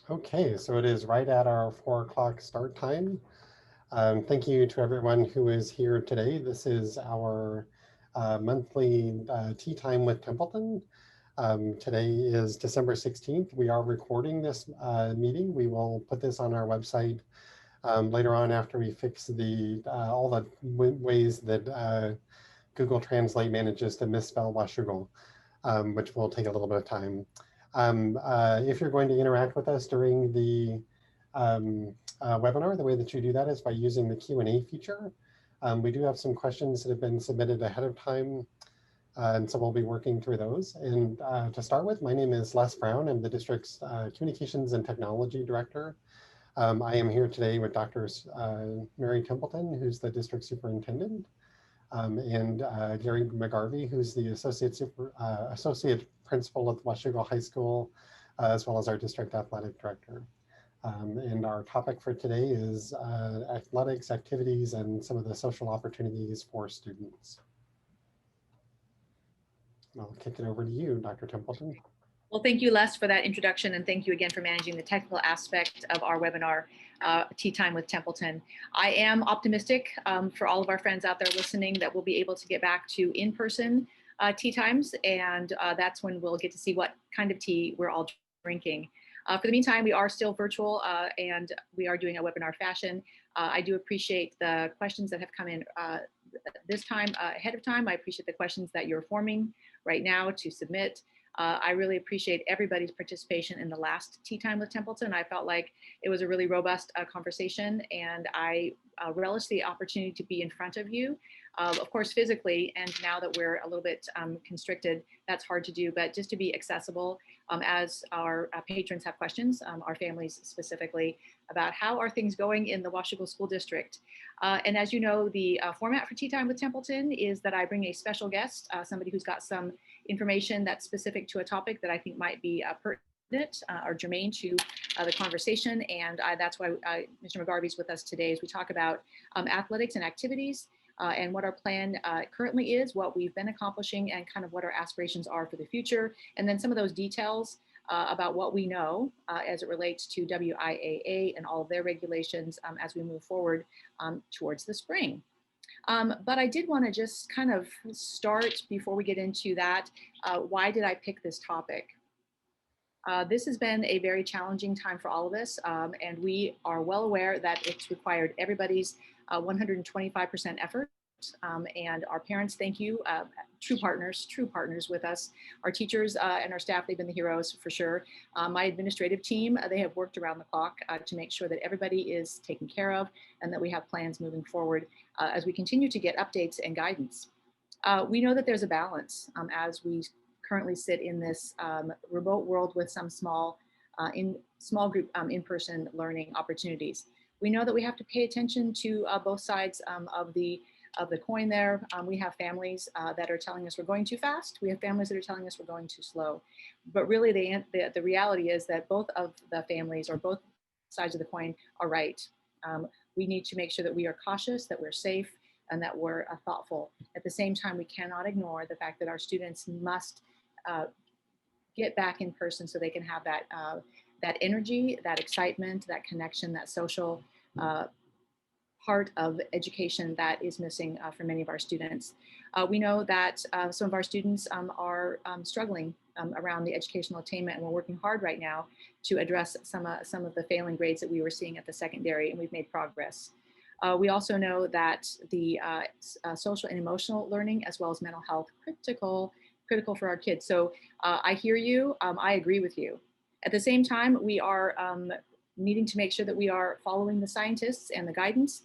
Okay, so it is right at our 4 o'clock start time. Thank you to everyone who is here today. This is our monthly tea time with Templeton. Today is December 16th. We are recording this meeting. We will put this on our website later on after we fix all the ways that Google Translate manages to misspell Washougal, which will take a little bit of time. If you're going to interact with us during the webinar, the way that you do that is by using the Q&A feature. We do have some questions that have been submitted ahead of time, and so we'll be working through those. And to start with, my name is Les Brown. I'm the district's Communications and Technology Director. I am here today with Dr. Mary Templeton, who's the district superintendent, and Gary McGarvie, who's the associate principal at Washougal High School, as well as our district athletic director. And our topic for today is athletics, activities, and some of the social opportunities for students. I'll kick it over to you, Dr. Templeton. Well, thank you, Les, for that introduction, and thank you again for managing the technical aspect of our webinar, Tea Time with Templeton. I am optimistic for all of our friends out there listening that we'll be able to get back to in-person tea times, and that's when we'll get to see what kind of tea we're all drinking. For the meantime, we are still virtual and we are doing a webinar fashion. I do appreciate the questions that have come in this time ahead of time. I appreciate the questions that you're forming right now to submit. I really appreciate everybody's participation in the last Tea Time with Templeton. I felt like it was a really robust conversation, and I relish the opportunity to be in front of you, of course, physically, and now that we're a little bit constricted, that's hard to do, but just to be accessible as our patrons have questions, our families specifically, about how are things going in the Washougal School District. And as you know, the format for Tea Time with Templeton is that I bring a special guest, somebody who's got some information that's specific to a topic that I think might be pertinent or germane to the conversation. And that's why Mr. McGarvie is with us today as we talk about athletics and activities and what our plan currently is, what we've been accomplishing, and kind of what our aspirations are for the future. And then some of those details about what we know as it relates to WIAA and all of their regulations as we move forward towards the spring. But I did want to just kind of start before we get into that. Why did I pick this topic? This has been a very challenging time for all of us, and we are well aware that it's required everybody's 125% effort. And our parents, thank you, true partners with us. Our teachers and our staff, they've been the heroes for sure. My administrative team, they have worked around the clock to make sure that everybody is taken care of and that we have plans moving forward as we continue to get updates and guidance. We know that there's a balance as we currently sit in this remote world with some small group in-person learning opportunities. We know that we have to pay attention to both sides of the coin there. We have families that are telling us we're going too fast. We have families that are telling us we're going too slow. But really the reality is that both of the families or both sides of the coin are right. We need to make sure that we are cautious, that we're safe, and that we're thoughtful. At the same time, we cannot ignore the fact that our students must get back in person so they can have that energy, that excitement, that connection, that social part of education that is missing for many of our students. We know that some of our students are struggling around the educational attainment, and we're working hard right now to address some of the failing grades that we were seeing at the secondary, and we've made progress. We also know that the social and emotional learning, as well as mental health, critical for our kids. So I hear you, I agree with you. At the same time, we are needing to make sure that we are following the scientists and the guidance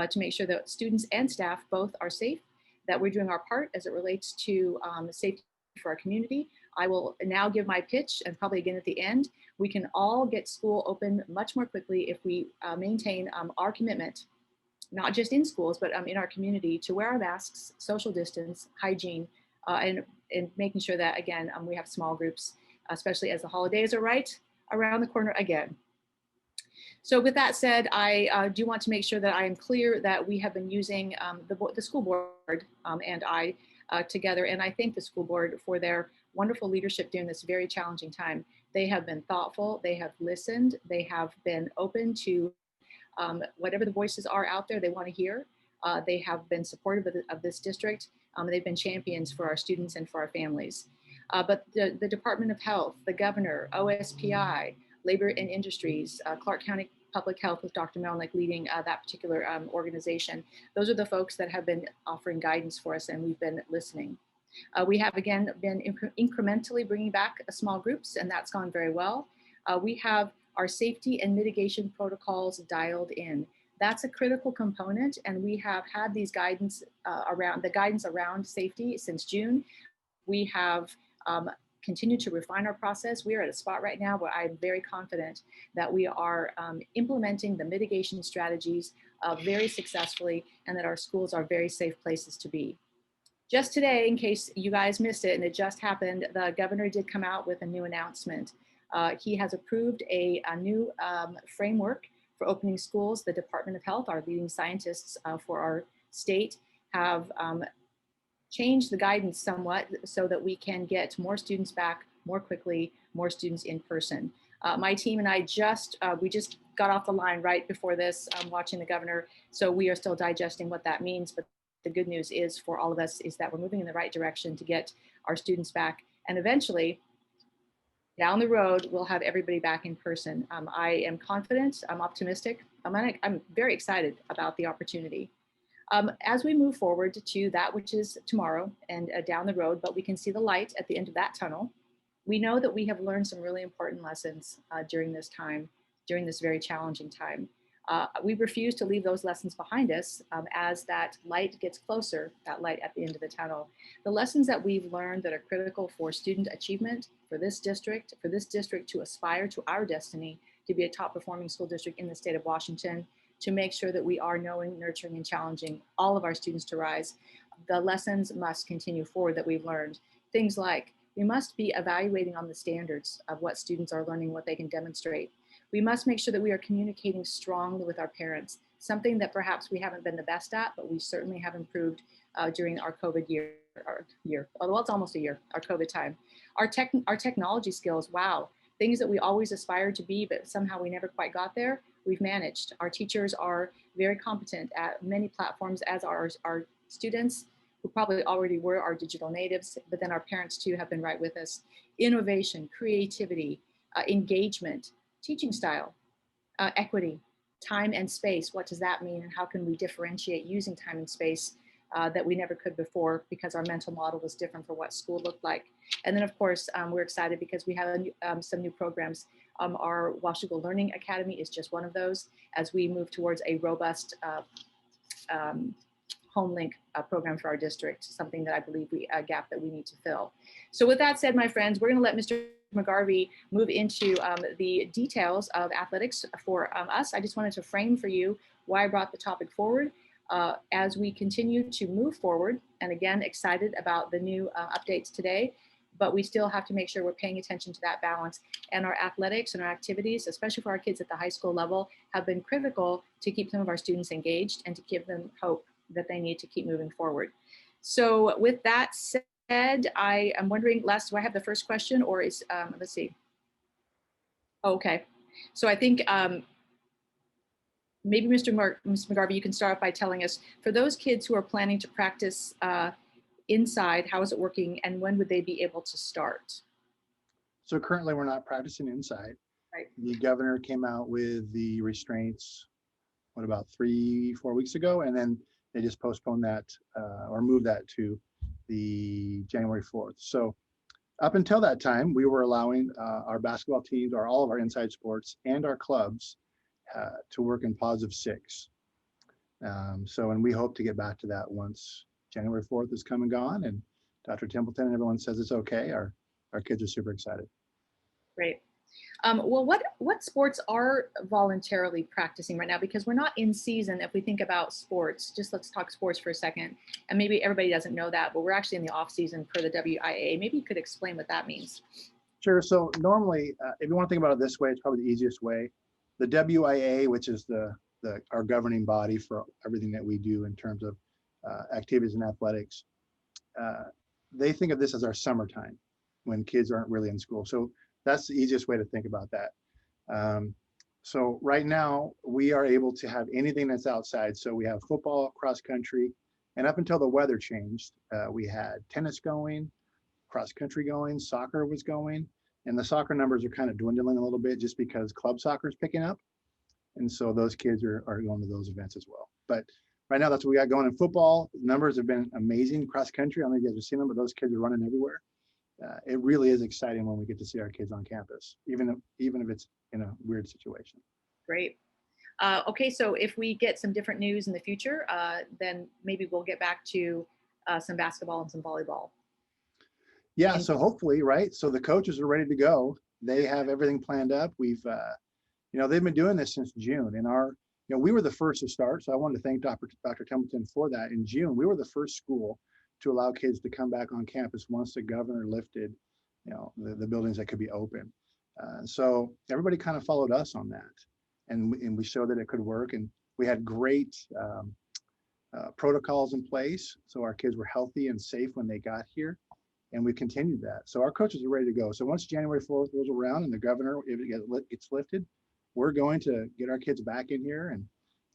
to make sure that students and staff both are safe, that we're doing our part as it relates to safety for our community. I will now give my pitch, and probably again at the end. We can all get school open much more quickly if we maintain our commitment, not just in schools, but in our community, to wear our masks, social distance, hygiene, and making sure that, again, we have small groups, especially as the holidays are right around the corner again. So with that said, I do want to make sure that I am clear that we have been using the school board and I together, and I thank the school board for their wonderful leadership during this very challenging time. They have been thoughtful, they have listened, they have been open to whatever the voices are out there they want to hear. They have been supportive of this district. They've been champions for our students and for our families. But the Department of Health, the governor, OSPI, Labor and Industries, Clark County Public Health with Dr. Melnick leading that particular organization. Those are the folks that have been offering guidance for us, and we've been listening. We have again been incrementally bringing back small groups, and that's gone very well. We have our safety and mitigation protocols dialed in. That's a critical component, and we have had these guidance around safety since June. We have continued to refine our process. We are at a spot right now where I'm very confident that we are implementing the mitigation strategies very successfully, and that our schools are very safe places to be. Just today, in case you guys missed it, and it just happened, the governor did come out with a new announcement. He has approved a new framework for opening schools. The Department of Health, our leading scientists for our state, have changed the guidance somewhat so that we can get more students back more quickly, more students in person. My team and I we just got off the line right before this, watching the governor. So we are still digesting what that means. But the good news is for all of us is that we're moving in the right direction to get our students back. And eventually, down the road, we'll have everybody back in person. I am confident, I'm optimistic, I'm very excited about the opportunity. As we move forward to that which is tomorrow and down the road, but we can see the light at the end of that tunnel, we know that we have learned some really important lessons during this time, during this very challenging time. We refuse to leave those lessons behind us as that light gets closer, that light at the end of the tunnel. The lessons that we've learned that are critical for student achievement, for this district to aspire to our destiny, to be a top performing school district in the state of Washington, to make sure that we are knowing, nurturing, and challenging all of our students to rise. The lessons must continue forward that we've learned. Things like we must be evaluating on the standards of what students are learning, what they can demonstrate. We must make sure that we are communicating strongly with our parents, something that perhaps we haven't been the best at, but we certainly have improved during our COVID year, well, it's almost a year, our COVID time. Our technology skills, wow, things that we always aspired to be, but somehow we never quite got there, we've managed. Our teachers are very competent at many platforms, as are our students, who probably already were our digital natives, but then our parents too have been right with us. Innovation, creativity, engagement, teaching style, equity, time and space. What does that mean? And how can we differentiate using time and space that we never could before because our mental model was different for what school looked like? And then of course, we're excited because we have some new programs. Our Washougal Learning Academy is just one of those as we move towards a robust home link program for our district, something that I believe a gap that we need to fill. So with that said, my friends, we're gonna let Mr. McGarvie move into the details of athletics for us. I just wanted to frame for you why I brought the topic forward as we continue to move forward. And again, excited about the new updates today, but we still have to make sure we're paying attention to that balance. And our athletics and our activities, especially for our kids at the high school level, have been critical to keep some of our students engaged and to give them hope that they need to keep moving forward. So with that said, I am wondering, Les, do I have the first question or is, let's see. Oh, okay. So I think maybe Mr. McGarvie, you can start off by telling us, for those kids who are planning to practice inside, how is it working and when would they be able to start? So currently we're not practicing inside. Right. The governor came out with the restraints, what, about 3-4 weeks ago, and then they just postponed that or moved that to the January 4th. So up until that time, we were allowing our basketball teams, or all of our inside sports and our clubs to work in positive 6. And we hope to get back to that once January 4th is come and gone and Dr. Templeton and everyone says it's okay. Our kids are super excited. Great. Well, what sports are voluntarily practicing right now? Because we're not in season. If we think about sports, just let's talk sports for a second. And maybe everybody doesn't know that, but we're actually in the off season per the WIA. Maybe you could explain what that means. Sure. So normally, if you want to think about it this way, it's probably the easiest way. The WIA, which is our governing body for everything that we do in terms of activities and athletics, they think of this as our summertime when kids aren't really in school. So that's the easiest way to think about that. So right now we are able to have anything that's outside. So we have football, cross country, and up until the weather changed, we had tennis going, cross country going, soccer was going, and the soccer numbers are kind of dwindling a little bit just because club soccer is picking up. And so those kids are going to those events as well. But right now, that's what we got going in football. Numbers have been amazing. Cross country, I don't know if you guys have seen them, but those kids are running everywhere. It really is exciting when we get to see our kids on campus, even if it's in a weird situation. Great. Okay, so if we get some different news in the future, then maybe we'll get back to some basketball and some volleyball. Yeah, And so hopefully, right? So the coaches are ready to go. They have everything planned up. We've, they've been doing this since June. And we were the first to start. So I wanted to thank Dr. Templeton for that. In June, we were the first school to allow kids to come back on campus once the governor lifted, the buildings that could be open. So everybody kind of followed us on that, and we showed that it could work. And we had great protocols in place, so our kids were healthy and safe when they got here, and we continued that. So our coaches are ready to go. So once January 4th rolls around and the governor, if it gets lifted, we're going to get our kids back in here and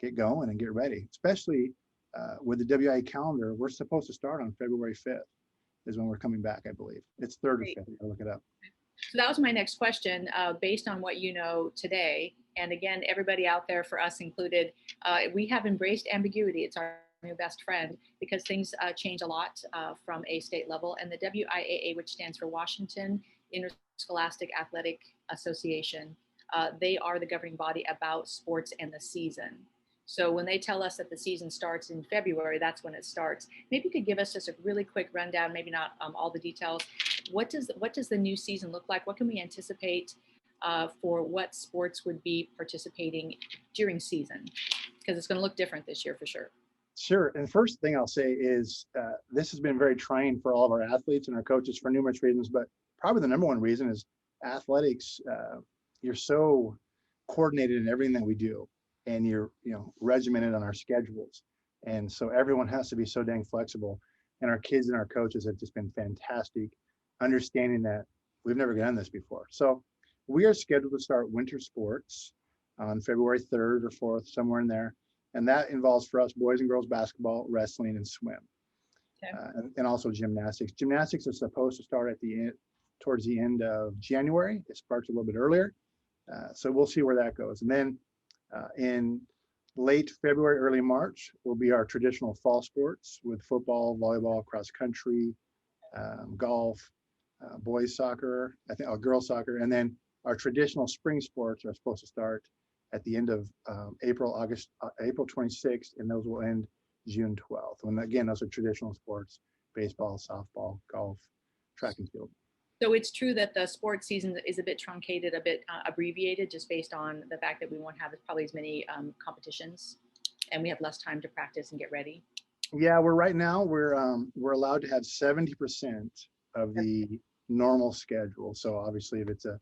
get going and get ready, especially with the WIA calendar. We're supposed to start on February 5th is when we're coming back, I believe. It's 3rd or 5th. I'll look it up. so that was my next question. Based on what you know today, and again, everybody out there, for us included, we have embraced ambiguity. It's our new best friend, because things change a lot from a state level. And the WIAA, which stands for Washington Interscholastic Athletic Association, they are the governing body about sports and the season. So when they tell us that the season starts in February, that's when it starts. Maybe you could give us just a really quick rundown, maybe not all the details. What does the new season look like? What can we anticipate for what sports would be participating during season? Because it's going to look different this year for sure. Sure. And first thing I'll say is this has been very trying for all of our athletes and our coaches for numerous reasons, but probably the number one reason is athletics. You're so coordinated in everything that we do, and you're regimented on our schedules, and so everyone has to be so dang flexible. And our kids and our coaches have just been fantastic, understanding that we've never done this before. So we are scheduled to start winter sports on February 3rd or 4th, somewhere in there, and that involves for us boys and girls basketball, wrestling, and swim. Okay. And also gymnastics. Gymnastics is supposed to start at the end, towards the end of January. It starts a little bit earlier. So we'll see where that goes. And then in late February, early March will be our traditional fall sports with football, volleyball, cross country, golf, boys soccer, girls soccer. And then our traditional spring sports are supposed to start at the end of April 26th, and those will end June 12th. And again, those are traditional sports: baseball, softball, golf, track and field. So it's true that the sports season is a bit truncated, a bit abbreviated, just based on the fact that we won't have probably as many competitions, and we have less time to practice and get ready. Yeah, we're allowed to have 70% of the normal schedule. So obviously, if it's a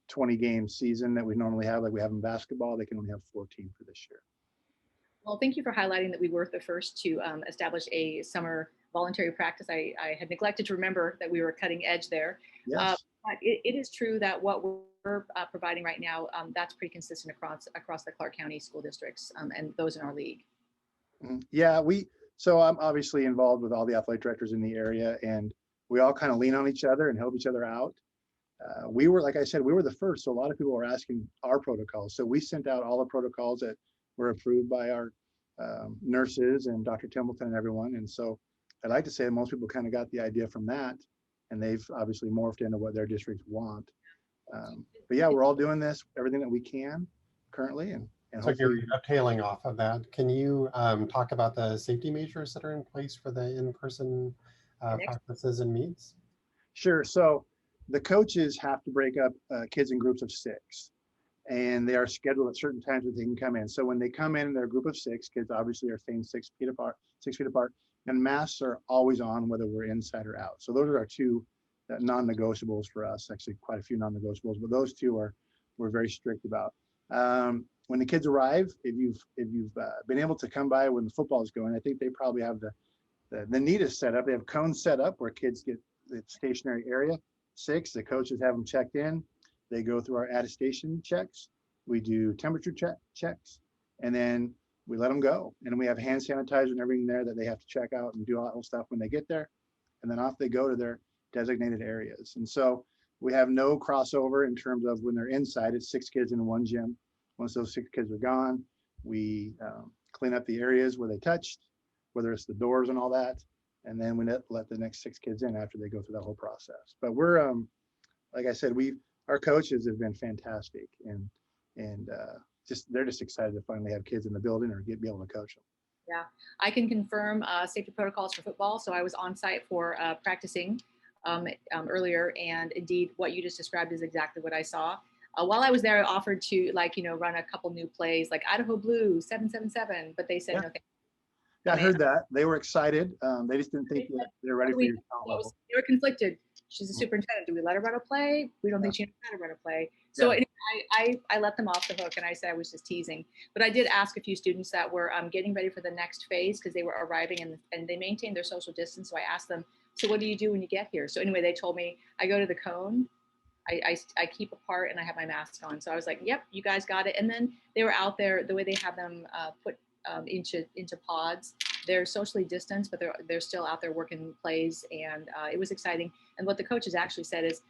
20-game season that we normally have, like we have in basketball, they can only have 14 for this year. Well, thank you for highlighting that we were the first to establish a summer voluntary practice. I had neglected to remember that we were cutting edge there. Yes. But it is true that what we're providing right now, that's pretty consistent across the Clark County school districts and those in our league. Yeah, so I'm obviously involved with all the athletic directors in the area, and we all kind of lean on each other and help each other out. Like I said, we were the first, so a lot of people were asking our protocols. So we sent out all the protocols that were approved by our nurses and Dr. Templeton and everyone. And so I'd like to say that most people kind of got the idea from that, and they've obviously morphed into what their districts want. But yeah, we're all doing this, everything that we can currently. And so you're tailing off of that. Can you talk about the safety measures that are in place for the in-person practices and meets? Sure. So the coaches have to break up kids in groups of 6, and they are scheduled at certain times that they can come in. So when they come in, they're a group of 6 kids, obviously are staying 6 feet apart, and masks are always on whether we're inside or out. So those are our 2 non-negotiables for us. Actually, quite a few non-negotiables, but those 2 we're very strict about. When the kids arrive, if you've been able to come by when the football is going, I think they probably have the neatest setup. They have cones set up where kids get the stationary area, 6, the coaches have them checked in. They go through our attestation checks. We do temperature checks, and then we let them go. And we have hand sanitizer and everything there that they have to check out and do all that stuff when they get there. And then off they go to their designated areas. And so we have no crossover in terms of when they're inside. It's 6 kids in one gym. Once those 6 kids are gone, we clean up the areas where they touched, whether it's the doors and all that. And then we let the next 6 kids in after they go through that whole process. But we're, like I said, our coaches have been fantastic, and they're just excited to finally have kids in the building or be able to coach them. Yeah, I can confirm safety protocols for football. So I was on site for practicing earlier, and indeed what you just described is exactly what I saw. While I was there, I offered to run a couple new plays like Idaho Blue 777, but they said no thank you. Yeah, I heard that. They were excited. They just didn't think that they're ready for your talent level. They were conflicted. She's a superintendent. Do we let her run a play? We don't think she knows how to run a play. So anyway, I let them off the hook, and I said I was just teasing. But I did ask a few students that were getting ready for the next phase because they were arriving and they maintained their social distance. So I asked them, so what do you do when you get here? So anyway, they told me I go to the cone. I keep apart and I have my mask on. So I was like, yep, you guys got it. And then they were out there the way they have them put into pods. They're socially distanced, but they're still out there working plays, and it was exciting. And what the coaches actually said is,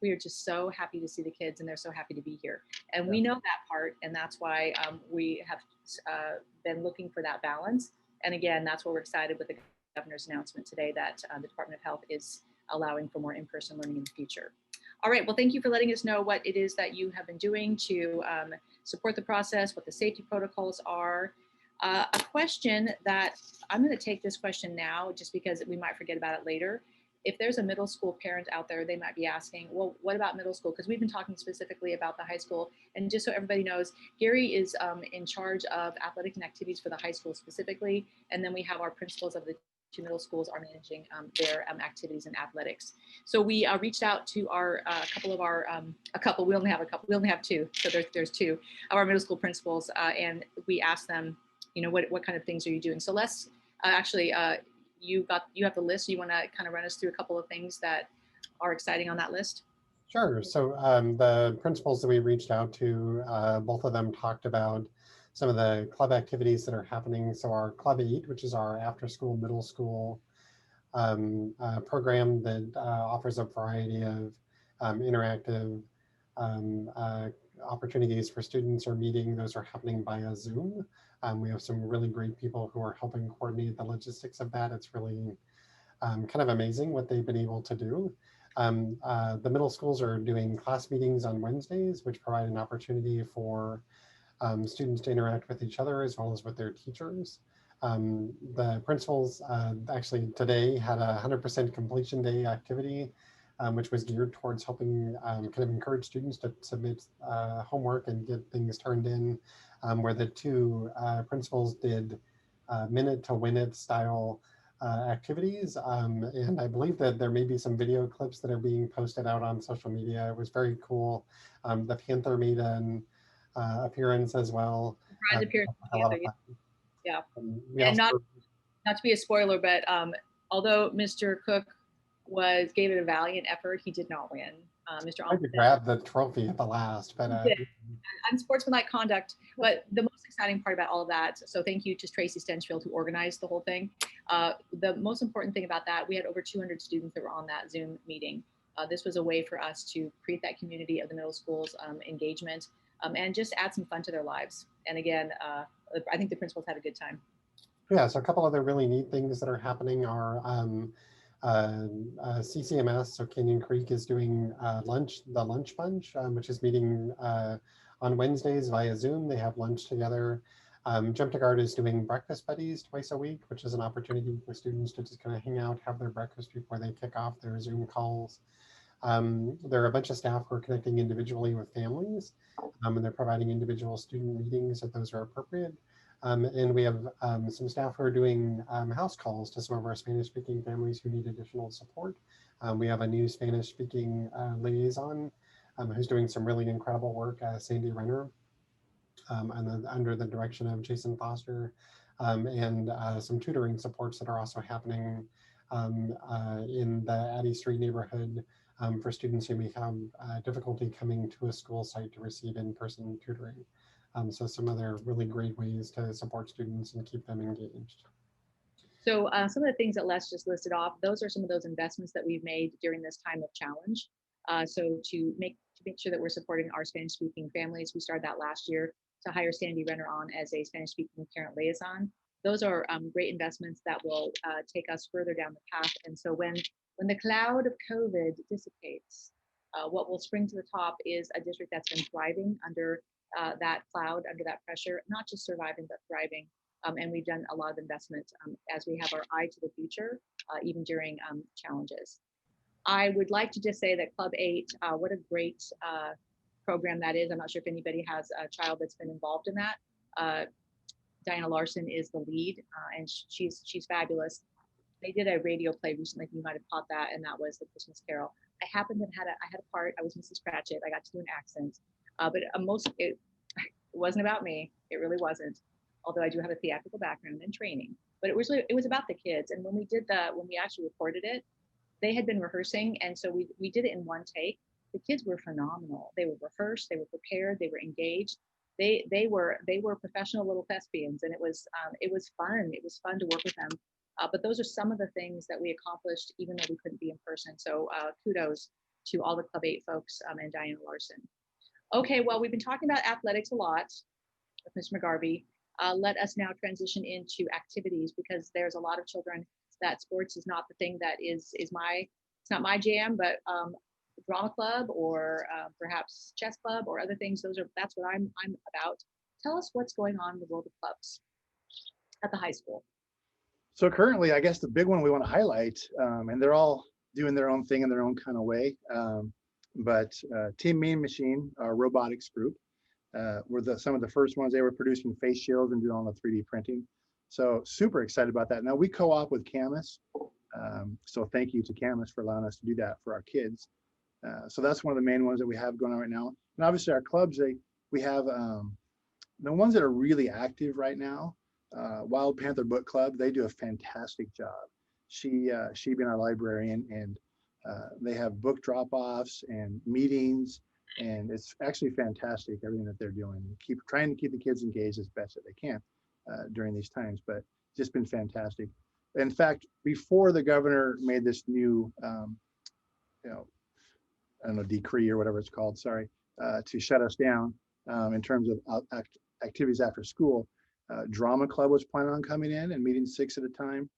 we are just so happy to see the kids, and they're so happy to be here. And we know that part, and that's why we have been looking for that balance. And again, that's why we're excited with the governor's announcement today that the Department of Health is allowing for more in-person learning in the future. All right, well, thank you for letting us know what it is that you have been doing to support the process, what the safety protocols are. A question that I'm going to take this question now, just because we might forget about it later. If there's a middle school parent out there, they might be asking, well, what about middle school? Because we've been talking specifically about the high school. And just so everybody knows, Gary is in charge of athletic and activities for the high school specifically. And then we have our principals of the 2 middle schools are managing their activities and athletics. So we reached out to our we only have 2, so there's 2 of our middle school principals, and we asked them, what kind of things are you doing? So let's you have the list. So you want to kind of run us through a couple of things that are exciting on that list? Sure. So the principals that we reached out to, both of them talked about some of the club activities that are happening. So our Club 8, which is our after-school middle school program that offers a variety of interactive opportunities for students or meeting. Those are happening via Zoom. We have some really great people who are helping coordinate the logistics of that. It's really kind of amazing what they've been able to do. The middle schools are doing class meetings on Wednesdays, which provide an opportunity for students to interact with each other as well as with their teachers. The principals actually today had a 100% completion day activity, which was geared towards helping kind of encourage students to submit homework and get things turned in, where the 2 principals did minute to win it style activities. And I believe that there may be some video clips that are being posted out on social media. It was very cool. The Panther made an appearance as well. Surprise appearance. Yeah. And not to be a spoiler, but although Mr. Cook gave it a valiant effort, he did not win. Mr. I could grab the trophy at the last, but unsportsmanlike conduct. But the most exciting part about all of that, so thank you to Tracy Stenchfield who organized the whole thing. The most important thing about that, we had over 200 students that were on that Zoom meeting. This was a way for us to create that community of the middle school's engagement and just add some fun to their lives. And again, I think the principals had a good time. Yeah, so a couple other really neat things that are happening are CCMS, so Canyon Creek, is doing the Lunch Bunch, which is meeting on Wednesdays via Zoom. They have lunch together. Jump to Guard is doing breakfast buddies twice a week, which is an opportunity for students to just kind of hang out, have their breakfast before they kick off their Zoom calls. There are a bunch of staff who are connecting individually with families, and they're providing individual student meetings if those are appropriate. And we have some staff who are doing house calls to some of our Spanish-speaking families who need additional support. We have a new Spanish-speaking liaison who's doing some really incredible work, Sandy Renner, under the direction of Jason Foster, and some tutoring supports that are also happening in the Addie Street neighborhood for students who may have difficulty coming to a school site to receive in-person tutoring. So some other really great ways to support students and keep them engaged. So some of the things that Les just listed off, those are some of those investments that we've made during this time of challenge. So to make sure that we're supporting our Spanish-speaking families, we started that last year to hire Sandy Renner on as a Spanish-speaking parent liaison. Those are great investments that will take us further down the path. And so when the cloud of COVID dissipates, what will spring to the top is a district that's been thriving under that cloud, under that pressure, not just surviving, but thriving. And we've done a lot of investment as we have our eye to the future, even during challenges. I would like to just say that Club 8, what a great program that is. I'm not sure if anybody has a child that's been involved in that. Diana Larson is the lead, and she's fabulous. They did a radio play recently. You might have caught that, and that was the Christmas Carol. I happened to have I had a part. I was Mrs. Cratchit. I got to do an accent, but it wasn't about me. It really wasn't. Although I do have a theatrical background and training, but it was about the kids. And when we actually recorded it, they had been rehearsing, and so we did it in one take. The kids were phenomenal. They were rehearsed, they were prepared, they were engaged. They were professional little thespians, and it was fun. It was fun to work with them. But those are some of the things that we accomplished, even though we couldn't be in person. So kudos to all the Club 8 folks and Diana Larson. Okay, well, we've been talking about athletics a lot with Ms. McGarvie. Let us now transition into activities, because there's a lot of children that sports is not the thing that it's not my jam, but drama club or perhaps chess club or other things. That's what I'm about. Tell us what's going on in the world of clubs at the high school. So currently, I guess the big one we want to highlight, and they're all doing their own thing in their own kind of way, but Team Mean Machine, our robotics group, were some of the first ones. They were producing face shields and doing all the 3D printing. So super excited about that. Now we co-op with Camus. So thank you to Camus for allowing us to do that for our kids. So that's one of the main ones that we have going on right now. And obviously our clubs, we have the ones that are really active right now. Wild Panther Book Club, they do a fantastic job. She being our librarian, and they have book drop-offs and meetings, and it's actually fantastic everything that they're doing. Trying to keep the kids engaged as best that they can during these times, but just been fantastic. In fact, before the governor made this new, I don't know, decree or whatever it's called, sorry, to shut us down in terms of activities after school, Drama Club was planning on coming in and meeting 6 at a time.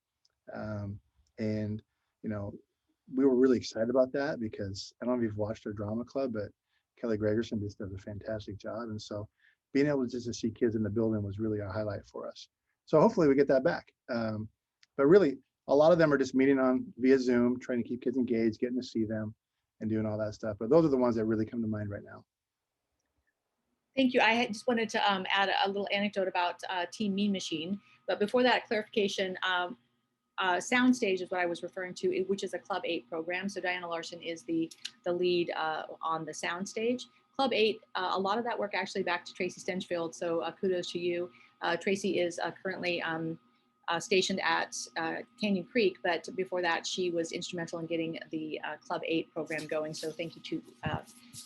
And, we were really excited about that, because I don't know if you've watched our Drama Club, but Kelly Gregerson just does a fantastic job. And so being able to see kids in the building was really a highlight for us. So hopefully we get that back. But really, a lot of them are just meeting via Zoom, trying to keep kids engaged, getting to see them and doing all that stuff. But those are the ones that really come to mind right now. Thank you. I just wanted to add a little anecdote about Team Mean Machine. But before that, clarification, Soundstage is what I was referring to, which is a Club 8 program. So Diana Larson is the lead on the Soundstage. Club 8, a lot of that work actually back to Tracy Stenchfield. So kudos to you. Tracy is currently stationed at Canyon Creek, but before that, she was instrumental in getting the Club 8 program going. So thank you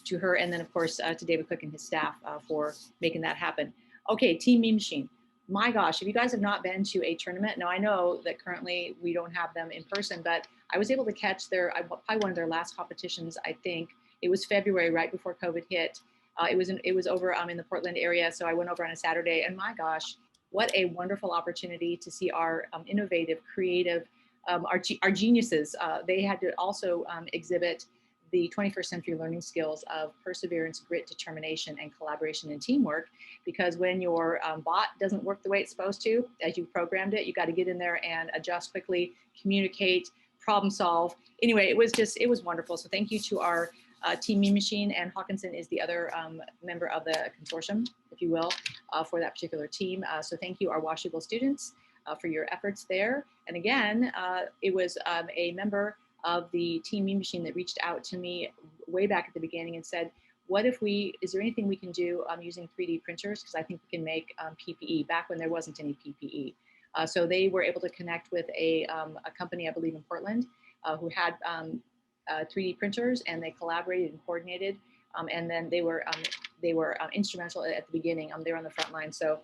to her, and then of course to David Cook and his staff for making that happen. Okay, Team Mean Machine. My gosh, if you guys have not been to a tournament, now I know that currently we don't have them in person, but I was able to catch probably one of their last competitions. I think it was February, right before COVID hit. It was over in the Portland area, so I went over on a Saturday, and my gosh, what a wonderful opportunity to see our innovative, creative, our geniuses. They had to also exhibit the 21st century learning skills of perseverance, grit, determination, and collaboration and teamwork. Because when your bot doesn't work the way it's supposed to, as you programmed it, you got to get in there and adjust quickly, communicate, problem solve. Anyway, it was wonderful. So thank you to our Team Mean Machine, and Hawkinson is the other member of the consortium, if you will, for that particular team. So thank you, our Washougal students, for your efforts there. And again, it was a member of the Team Mean Machine that reached out to me way back at the beginning and said, is there anything we can do using 3D printers? Because I think we can make PPE back when there wasn't any PPE. So they were able to connect with a company, I believe in Portland, who had 3D printers, and they collaborated and coordinated. And then they were instrumental at the beginning. They were on the front line. So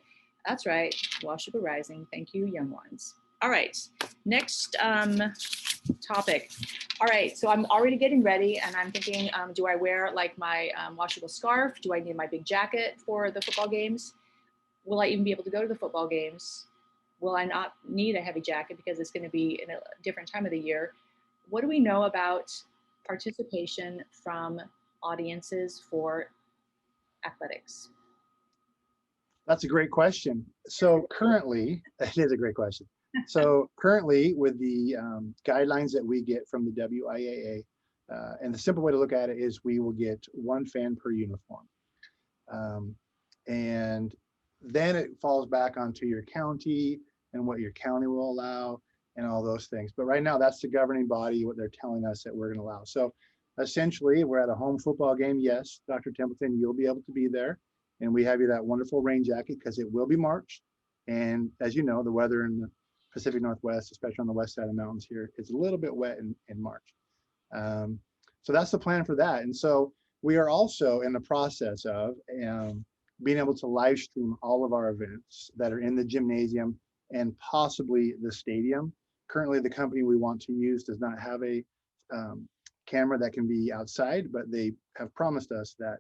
that's right, Washougal Rising. Thank you, young ones. All right, next topic. All right, so I'm already getting ready, and I'm thinking, do I wear like my Washougal scarf? Do I need my big jacket for the football games? Will I even be able to go to the football games? Will I not need a heavy jacket because it's going to be in a different time of the year? What do we know about participation from audiences for athletics? That's a great question. So currently, it is a great question. So currently, with the guidelines that we get from the WIAA, and the simple way to look at it is we will get 1 fan per uniform. And then it falls back onto your county and what your county will allow and all those things. But right now, that's the governing body, what they're telling us that we're going to allow. So essentially, we're at a home football game. Yes, Dr. Templeton, you'll be able to be there. And we have you that wonderful rain jacket because it will be March. And as you know, the weather in the Pacific Northwest, especially on the west side of the mountains here, is a little bit wet in March. So that's the plan for that. And so we are also in the process of being able to live stream all of our events that are in the gymnasium and possibly the stadium. Currently, the company we want to use does not have a camera that can be outside, but they have promised us that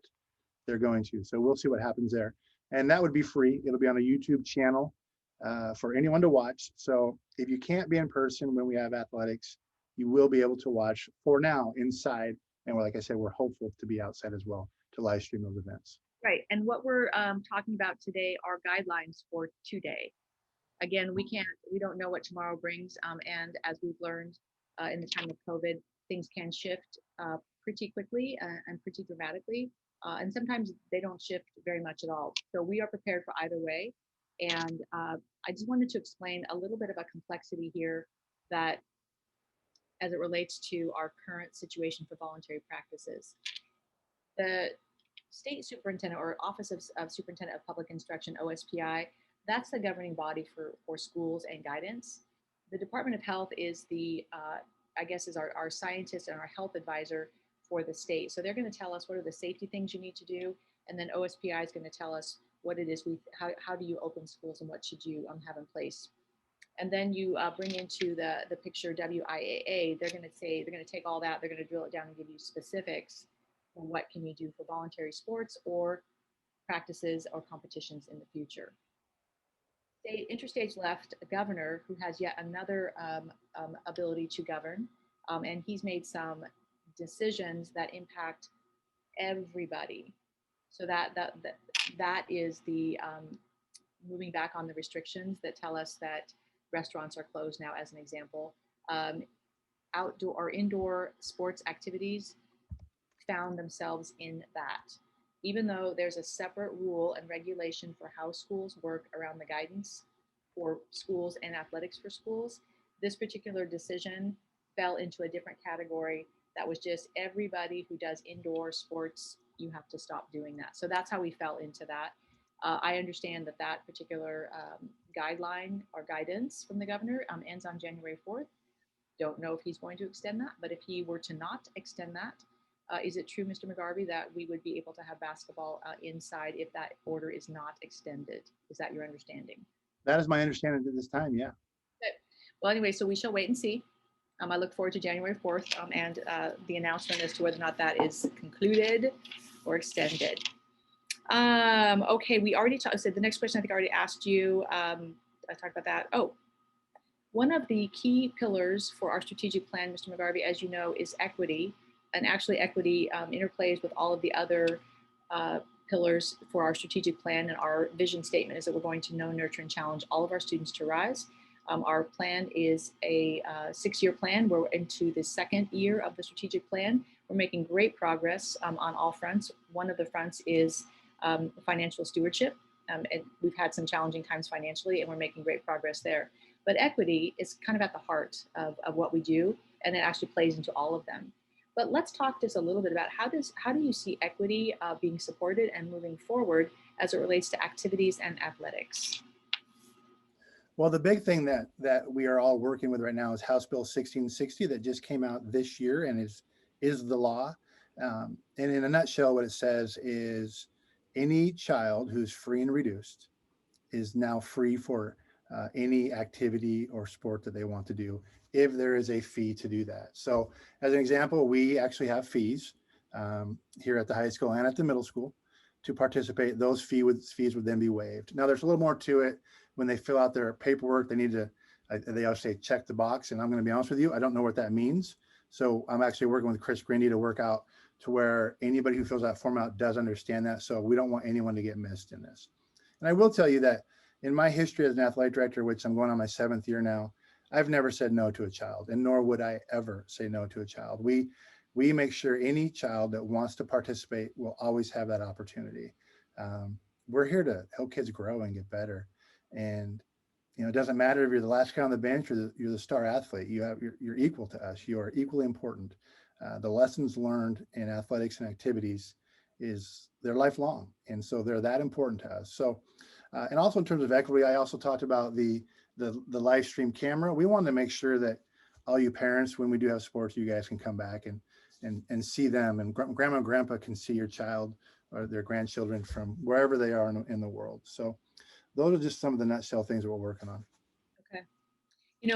they're going to. So we'll see what happens there. And that would be free. It'll be on a YouTube channel for anyone to watch. So if you can't be in person when we have athletics, you will be able to watch for now inside. And like I said, we're hopeful to be outside as well to live stream those events. Right. And what we're talking about today are guidelines for today. Again, we don't know what tomorrow brings. And as we've learned in the time of COVID, things can shift pretty quickly and pretty dramatically. And sometimes they don't shift very much at all. So we are prepared for either way. And I just wanted to explain a little bit of a complexity here that as it relates to our current situation for voluntary practices. The State Superintendent or Office of Superintendent of Public Instruction, OSPI, that's the governing body for schools and guidance. The Department of Health is the, I guess, is our scientist and our health advisor for the state. So they're going to tell us what are the safety things you need to do. And then OSPI is going to tell us what it is, how do you open schools and what should you have in place. And then you bring into the picture WIAA, they're going to take all that, they're going to drill it down and give you specifics on what can you do for voluntary sports or practices or competitions in the future. Interstage left a governor who has yet another ability to govern, and he's made some decisions that impact everybody. So that is the moving back on the restrictions that tell us that restaurants are closed now, as an example. Outdoor or indoor sports activities found themselves in that. Even though there's a separate rule and regulation for how schools work around the guidance for schools and athletics for schools, this particular decision fell into a different category that was just everybody who does indoor sports, you have to stop doing that. So that's how we fell into that. I understand that particular guideline or guidance from the governor ends on January 4th. Don't know if he's going to extend that, but if he were to not extend that, is it true, Mr. McGarvie, that we would be able to have basketball inside if that order is not extended? Is that your understanding? That is my understanding at this time, yeah. Good. Well, anyway, so we shall wait and see. I look forward to January 4th and the announcement as to whether or not that is concluded or extended. Okay, we already talked. So the next question I think I already asked you. I talked about that. Oh, one of the key pillars for our strategic plan, Mr. McGarvie, as you know, is equity. And actually equity interplays with all of the other pillars for our strategic plan, and our vision statement is that we're going to know, nurture, and challenge all of our students to rise. Our plan is a 6-year plan. We're into the 2nd year of the strategic plan. We're making great progress on all fronts. One of the fronts is financial stewardship. And we've had some challenging times financially, and we're making great progress there. But equity is kind of at the heart of what we do, and it actually plays into all of them. But let's talk just a little bit about how do you see equity being supported and moving forward as it relates to activities and athletics? Well, the big thing that we are all working with right now is House Bill 1660 that just came out this year and is the law. And in a nutshell, what it says is any child who's free and reduced is now free for any activity or sport that they want to do if there is a fee to do that. So, as an example, we actually have fees here at the high school and at the middle school to participate. Those fees would then be waived. Now, there's a little more to it. When they fill out their paperwork, they need to, they always say check the box. And I'm going to be honest with you, I don't know what that means. So I'm actually working with Chris Grindy to work out to where anybody who fills that form out does understand that. So we don't want anyone to get missed in this. And I will tell you that in my history as an athletic director, which I'm going on my 7th year now, I've never said no to a child, and nor would I ever say no to a child. We make sure any child that wants to participate will always have that opportunity. We're here to help kids grow and get better. And it doesn't matter if you're the last guy on the bench or you're the star athlete. You're equal to us. You are equally important. The lessons learned in athletics and activities they're lifelong, and so they're that important to us. So, and also in terms of equity, I also talked about the live stream camera. We wanted to make sure that all you parents, when we do have sports, you guys can come back and see them, and grandma and grandpa can see your child or their grandchildren from wherever they are in the world. So those are just some of the nutshell things that we're working on. Okay.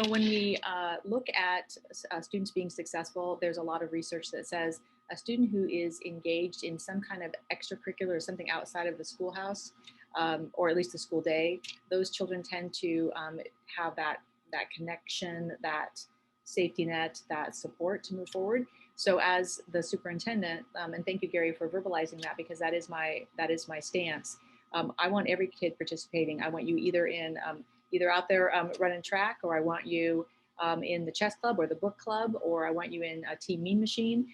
When we look at students being successful, there's a lot of research that says a student who is engaged in some kind of extracurricular or something outside of the schoolhouse, or at least the school day, those children tend to have that connection, that safety net, that support to move forward. So as the superintendent, and thank you, Gary, for verbalizing that, because that is my stance. I want every kid participating. I want you either out there running track, or I want you in the chess club or the book club, or I want you in a team mean machine.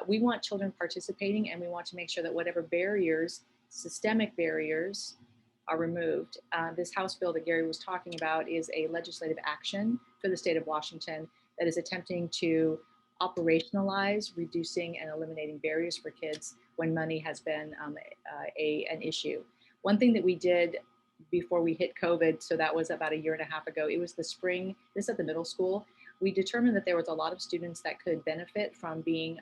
We want children participating, and we want to make sure that whatever barriers, systemic barriers, are removed. This House bill that Gary was talking about is a legislative action for the state of Washington that is attempting to operationalize reducing and eliminating barriers for kids when money has been an issue. One thing that we did before we hit COVID, so that was about a year and a half ago, it was the spring, this is at the middle school, we determined that there was a lot of students that could benefit from being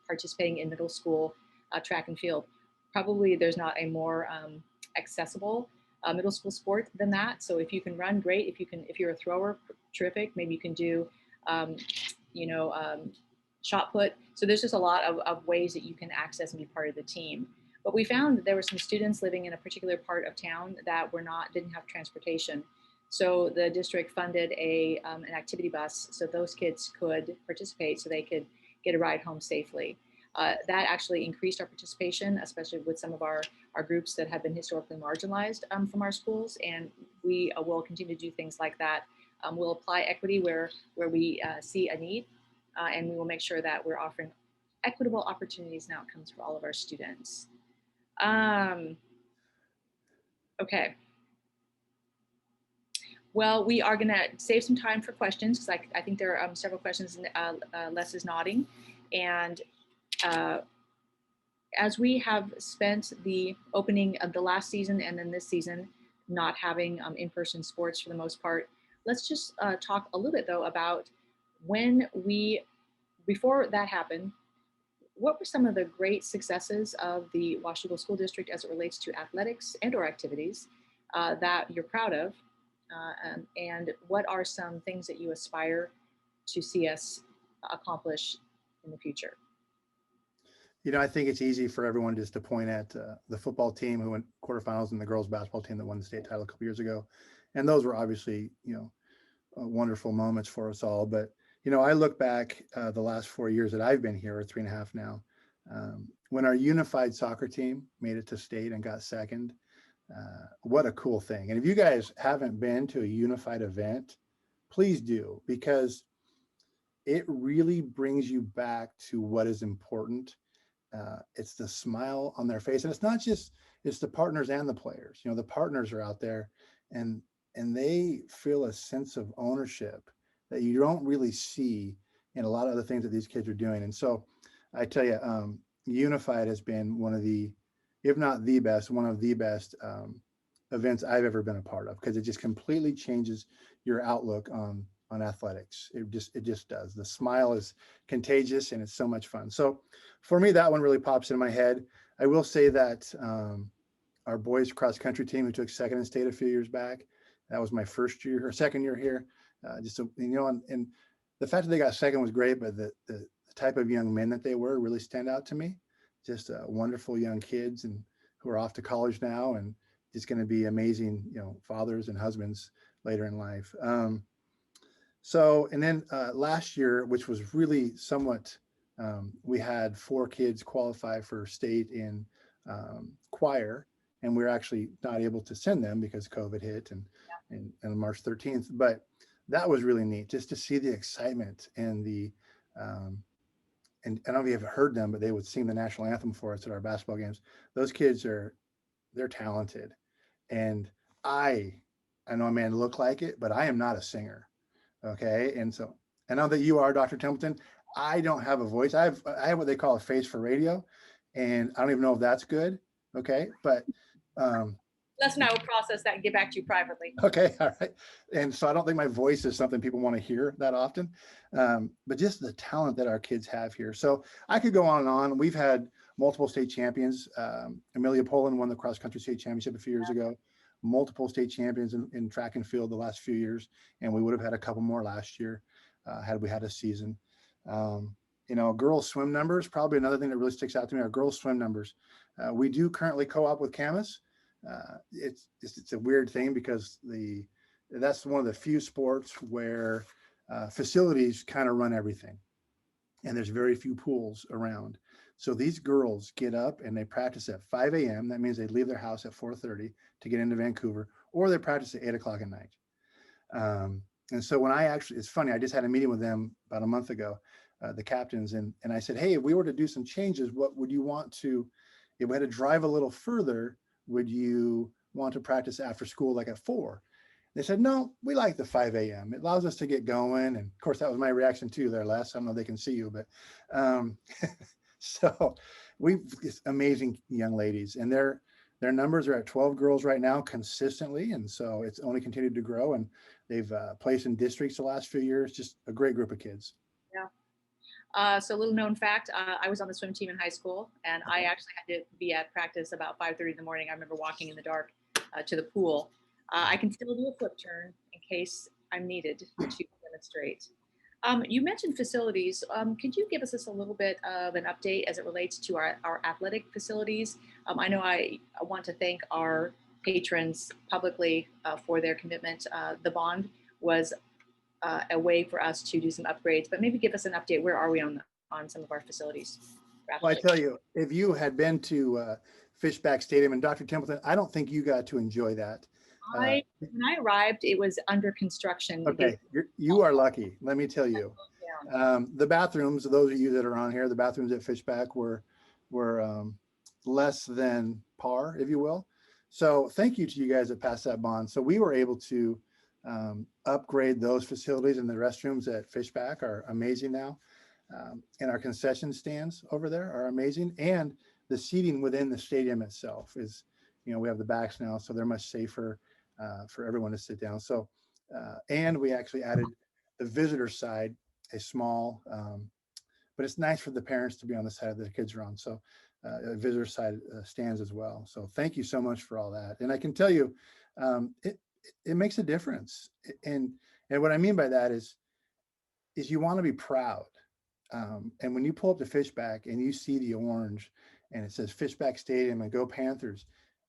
participating in middle school track and field. Probably there's not a more accessible middle school sport than that. So if you can run, great. If you're a thrower, terrific. Maybe you can do shot put. So there's just a lot of ways that you can access and be part of the team. But we found that there were some students living in a particular part of town that didn't have transportation. So the district funded an activity bus so those kids could participate, so they could get a ride home safely. That actually increased our participation, especially with some of our groups that have been historically marginalized from our schools. And we will continue to do things like that. We'll apply equity where we see a need, and we will make sure that we're offering equitable opportunities and outcomes for all of our students. Okay. Well, we are going to save some time for questions, because I think there are several questions. Les is nodding. And as we have spent the opening of the last season and then this season not having in-person sports for the most part, let's just talk a little bit, though, about before that happened, what were some of the great successes of the Washougal School District as it relates to athletics and or activities that you're proud of? And what are some things that you aspire to see us accomplish in the future? I think it's easy for everyone just to point at the football team who went quarterfinals and the girls basketball team that won the state title a couple years ago. And those were obviously, wonderful moments for us all. But, I look back the last 4 years that I've been here, or 3.5 now, when our unified soccer team made it to state and got second. What a cool thing. And if you guys haven't been to a unified event, please do, because it really brings you back to what is important. It's the smile on their face. And it's not just, it's the partners and the players. The partners are out there and they feel a sense of ownership that you don't really see in a lot of other things that these kids are doing. And so I tell you, Unified has been one of the, if not the best, one of the best events I've ever been a part of, because it just completely changes your outlook on athletics. It just does. The smile is contagious and it's so much fun. So for me, that one really pops in my head. I will say that our boys cross country team who took second in state a few years back, that was my first year or second year here. And the fact that they got second was great, but the type of young men that they were really stand out to me. Just wonderful young kids and who are off to college now and just going to be amazing, fathers and husbands later in life. And then last year, which was really somewhat, we had 4 kids qualify for state in choir, and we were actually not able to send them because COVID hit and March 13th. But that was really neat just to see the excitement and and I don't know if you've heard them, but they would sing the national anthem for us at our basketball games. Those kids they're talented. And I know I may look like it, but I am not a singer. Okay. And so I know that you are, Dr. Templeton. I don't have a voice. I have what they call a face for radio. And I don't even know if that's good. Okay. But Les and I will process that and get back to you privately. okay. All right. And so I don't think my voice is something people want to hear that often. But just the talent that our kids have here. So I could go on and on. We've had multiple state champions. Amelia Poland won the cross country state championship a few years ago. Multiple state champions in track and field the last few years. And we would have had a couple more last year had we had a season. Girls swim numbers, probably another thing that really sticks out to me are girls swim numbers. We do currently co-op with Camas. It's a weird thing because that's one of the few sports where facilities kind of run everything, and there's very few pools around. So these girls get up and they practice at 5 a.m. That means they leave their house at 4:30 to get into Vancouver, or they practice at 8 o'clock at night. And so when it's funny, I just had a meeting with them about a month ago, the captains, and I said, hey, if we were to do some changes, what would you want to, if we had to drive a little further, would you want to practice after school like at 4? They said, no, we like the 5 a.m. It allows us to get going. And of course, that was my reaction too there, Les. I don't know if they can see you, but so we've amazing young ladies, and their numbers are at 12 girls right now consistently. And so it's only continued to grow, and they've placed in districts the last few years, just a great group of kids. Yeah. So a little known fact, I was on the swim team in high school, and I actually had to be at practice about 5:30 in the morning. I remember walking in the dark to the pool. I can still do a flip turn in case I'm needed to demonstrate. You mentioned facilities. Could you give us just a little bit of an update as it relates to our athletic facilities? I know I want to thank our patrons publicly for their commitment. The bond was a way for us to do some upgrades, but maybe give us an update. Where are we on some of our facilities? Well, I tell you, if you had been to Fishback Stadium and Dr. Templeton, I don't think you got to enjoy that. When I arrived, it was under construction. Okay, you are lucky, let me tell you. The bathrooms, those of you that are on here, the bathrooms at Fishback were less than par, if you will. So thank you to you guys that passed that bond. So we were able to upgrade those facilities, and the restrooms at Fishback are amazing now. And our concession stands over there are amazing. And the seating within the stadium itself is, we have the backs now, so they're much safer for everyone to sit down. So, and we actually added the visitor side, a small, but it's nice for the parents to be on the side that the kids are on. So a visitor side stands as well. So thank you so much for all that. And I can tell you, it makes a difference. And what I mean by that is you want to be proud. And when you pull up the Fishback and you see the orange and it says Fishback Stadium and Go Panthers,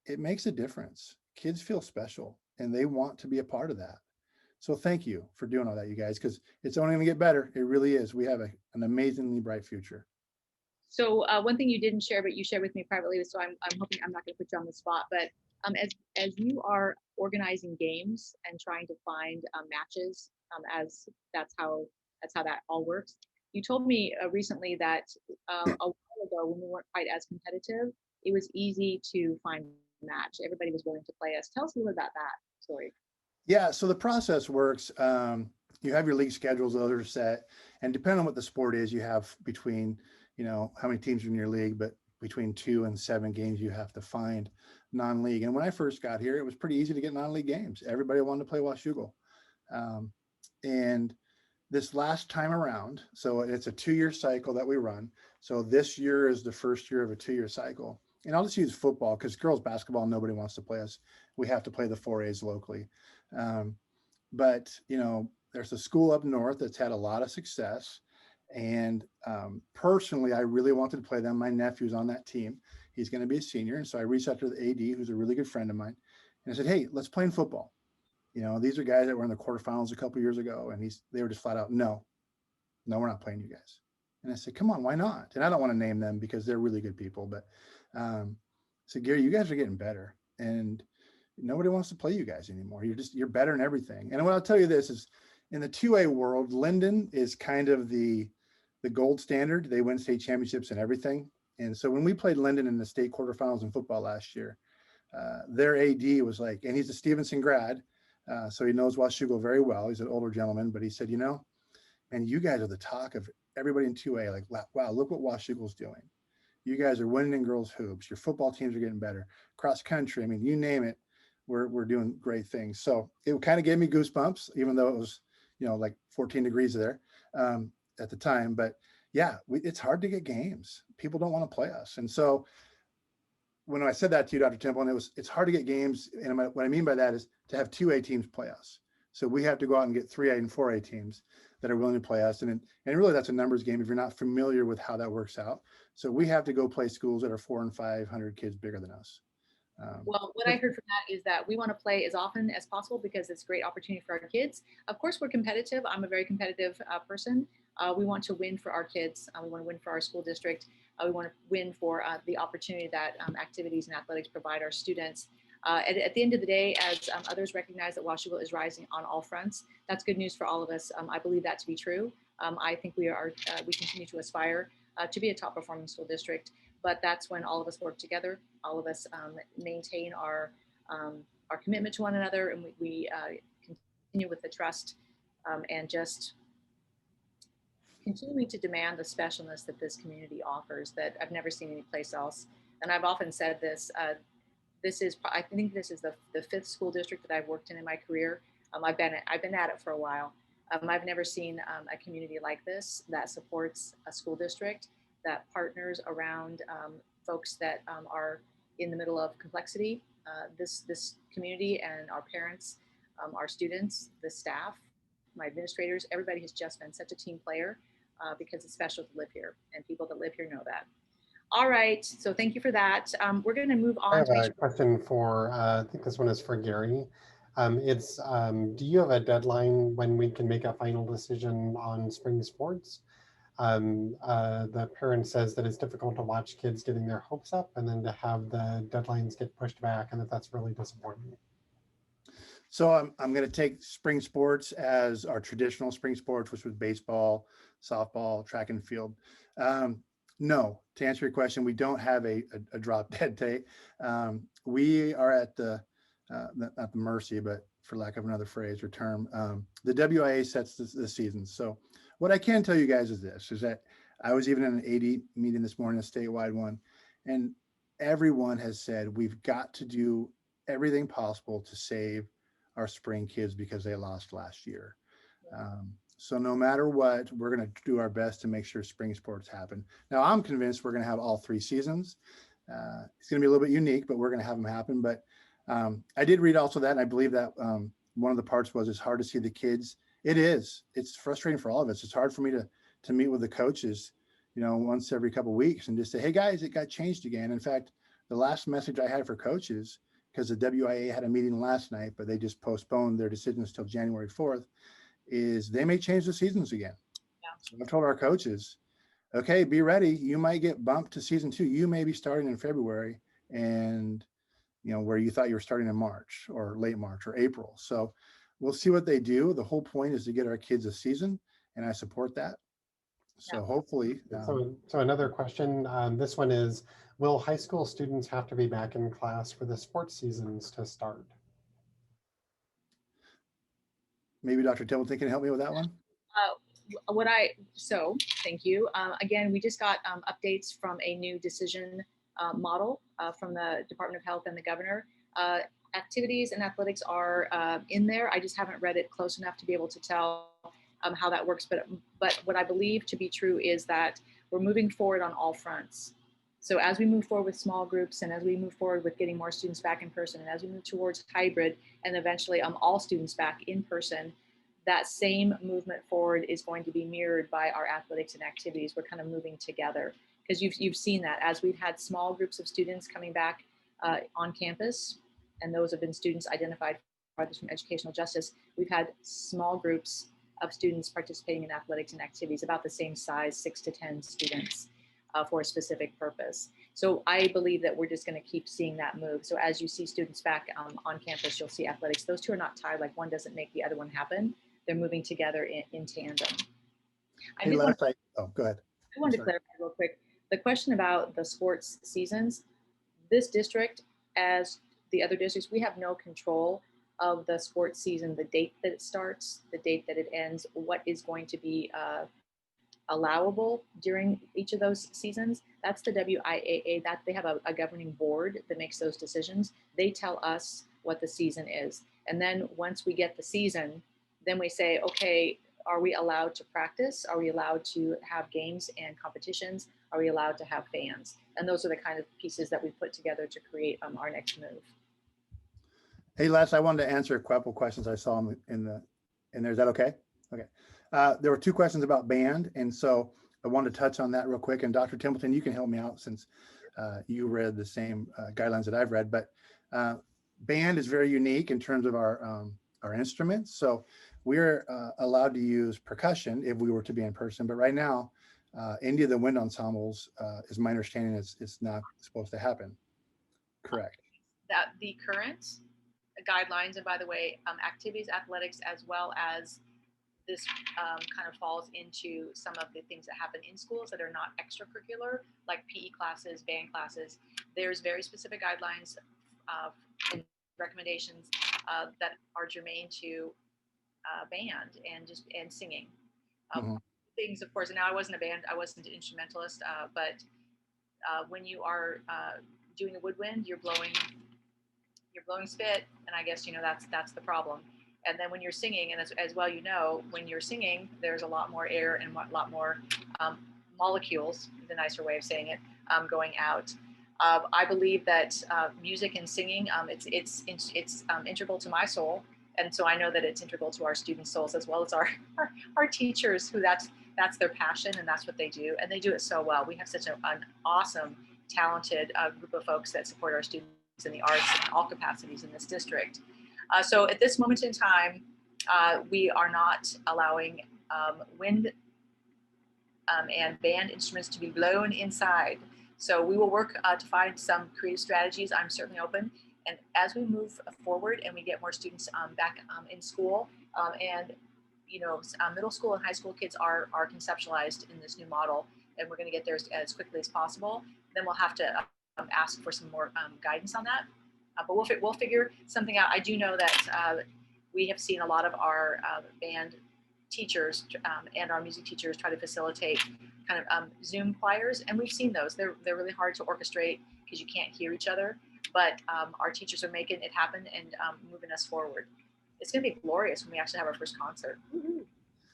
it makes a difference. Kids feel special and they want to be a part of that. So thank you for doing all that, you guys, because it's only going to get better. It really is. We have an amazingly bright future. So one thing you didn't share, but you shared with me privately, so I'm hoping I'm not going to put you on the spot, but as you are organizing games and trying to find matches, as that's how that all works. You told me recently that a while ago, when we weren't quite as competitive, it was easy to find a match. Everybody was willing to play us. Tell us a little about that story. Yeah, so the process works. You have your league schedules, those are set, and depending on what the sport is, you have between, how many teams are in your league, but between 2 and 7 games you have to find non-league. And when I first got here, it was pretty easy to get non-league games. Everybody wanted to play Washougal. And this last time around, so it's a 2-year cycle that we run. So this year is the first year of a 2-year cycle. And I'll just use football because girls basketball, nobody wants to play us. We have to play the 4As locally. But, you know, there's a school up north that's had a lot of success. And personally, I really wanted to play them. My nephew's on that team. He's going to be a senior. And so I reached out to the AD, who's a really good friend of mine. And I said, hey, let's play in football. You know, these are guys that were in the quarterfinals a couple of years ago. And they were just flat out, no, we're not playing you guys. And I said, come on, why not? And I don't want to name them because they're really good people. But I said, Gary, you guys are getting better. And nobody wants to play you guys anymore. You're better in everything. And what I'll tell you this is, in the 2A world, Linden is kind of the gold standard. They win state championships and everything. And so when we played Linden in the state quarterfinals in football last year, their AD was like, and he's a Stevenson grad, so he knows Washougal very well. He's an older gentleman, but he said, you know, and you guys are the talk of everybody in 2A. Like, wow, look what Washougal's doing. You guys are winning in girls hoops. Your football teams are getting better. Cross country, I mean, you name it, we're doing great things. So it kind of gave me goosebumps, even though it was, you know, like 14 degrees there at the time. But yeah, it's hard to get games. People don't want to play us. And so when I said that to you, Dr. Temple, and it's hard to get games. And what I mean by that is to have 2A teams play us. So we have to go out and get 3A and 4A teams that are willing to play us. And really that's a numbers game if you're not familiar with how that works out. So we have to go play schools that are 400 and 500 kids bigger than us. Well, what I heard from that is that we want to play as often as possible because it's a great opportunity for our kids. Of course, we're competitive. I'm a very competitive person. We want to win for our kids. We want to win for our school district. We want to win for the opportunity that activities and athletics provide our students. At the end of the day, as others recognize that Washougal is rising on all fronts, that's good news for all of us. I believe that to be true. I think we continue to aspire to be a top performing school district, but that's when all of us work together, all of us maintain our commitment to one another, and we continue with the trust and just continuing to demand the specialness that this community offers that I've never seen anyplace else. And I've often said this, I think this is the 5th school district that I've worked in my career. I've been at it for a while. I've never seen a community like this that supports a school district, that partners around folks that are in the middle of complexity. This community and our parents, our students, the staff, my administrators, everybody has just been such a team player because it's special to live here, and people that live here know that. All right, so thank you for that. We're going to move on. I have a question for, I think this one is for Gary. Do you have a deadline when we can make a final decision on spring sports? The parent says that it's difficult to watch kids getting their hopes up and then to have the deadlines get pushed back, and that's really disappointing. So I'm going to take spring sports as our traditional spring sports, which was baseball, softball, track and field. No, to answer your question, we don't have a drop dead date. We are at not the mercy, but for lack of another phrase or term, the WIA sets the season. So what I can tell you guys is this, is that I was even in an AD meeting this morning, a statewide one, and everyone has said we've got to do everything possible to save our spring kids because they lost last year. So no matter what, we're going to do our best to make sure spring sports happen. Now, I'm convinced we're going to have all 3 seasons. It's going to be a little bit unique, but we're going to have them happen. But I did read also that, and I believe that one of the parts was it's hard to see the kids. It is. It's frustrating for all of us. It's hard for me to meet with the coaches, you know, once every couple of weeks and just say, hey, guys, it got changed again. In fact, the last message I had for coaches, because the WIA had a meeting last night, but they just postponed their decisions till January 4th, is they may change the seasons again. Yeah. So I've told our coaches, okay, be ready. You might get bumped to season 2. You may be starting in February, and you know, where you thought you were starting in March or late March or April. So we'll see what they do. The whole point is to get our kids a season, and I support that. So yeah. Hopefully. So another question, this one is, will high school students have to be back in class for the sports seasons to start? Maybe Dr. Templeton can help me with that one. Thank you. Again, we just got updates from a new decision model from the Department of Health and the governor. Activities and athletics are in there. I just haven't read it close enough to be able to tell how that works. But what I believe to be true is that we're moving forward on all fronts. So as we move forward with small groups, and as we move forward with getting more students back in person, and as we move towards hybrid, and eventually all students back in person, that same movement forward is going to be mirrored by our athletics and activities. We're kind of moving together, because you've seen that as we've had small groups of students coming back on campus, and those have been students identified farthest from educational justice. We've had small groups of students participating in athletics and activities, about the same size, 6 to 10 students for a specific purpose. So I believe that we're just going to keep seeing that move. So as you see students back on campus, you'll see athletics. Those two are not tied, like one doesn't make the other one happen. They're moving together in tandem. Hey, go ahead. I wanted to clarify real quick. The question about the sports seasons, this district, as the other districts, we have no control of the sports season, the date that it starts, the date that it ends, what is going to be allowable during each of those seasons. That's the WIAA, that they have a governing board that makes those decisions. They tell us what the season is. And then once we get the season, then we say, okay, are we allowed to practice? Are we allowed to have games and competitions? Are we allowed to have fans? And those are the kind of pieces that we put together to create our next move. Hey, Les, I wanted to answer a couple questions I saw in there. Is that okay? Okay. There were two questions about band, and so I wanted to touch on that real quick. And Dr. Templeton, you can help me out since you read the same guidelines that I've read. But band is very unique in terms of our instruments. So we're allowed to use percussion if we were to be in person. But right now, any of the wind ensembles, is my understanding, it's not supposed to happen. Correct. That the current guidelines, and by the way, activities, athletics, as well as this kind of falls into some of the things that happen in schools that are not extracurricular, like PE classes, band classes. There's very specific guidelines and recommendations that are germane to band and singing. Things, of course. Now, I wasn't a band, I wasn't an instrumentalist, but when you are doing a woodwind, you're blowing spit, and I guess that's the problem. And then when you're singing, and as well, when you're singing, there's a lot more air and a lot more molecules, the nicer way of saying it, going out. I believe that music and singing, it's integral to my soul, and so I know that it's integral to our students' souls, as well as our teachers, who that's their passion and that's what they do, and they do it so well. We have such an awesome, talented group of folks that support our students in the arts in all capacities in this district. So at this moment in time, we are not allowing wind and band instruments to be blown inside. So we will work to find some creative strategies. I'm certainly open. And as we move forward and we get more students back in school, and middle school and high school kids are conceptualized in this new model, and we're going to get there as quickly as possible, then we'll have to ask for some more guidance on that. But we'll figure something out. I do know that we have seen a lot of our band teachers and our music teachers try to facilitate kind of Zoom choirs, and we've seen those. They're really hard to orchestrate because you can't hear each other. But our teachers are making it happen and moving us forward. It's going to be glorious when we actually have our first concert.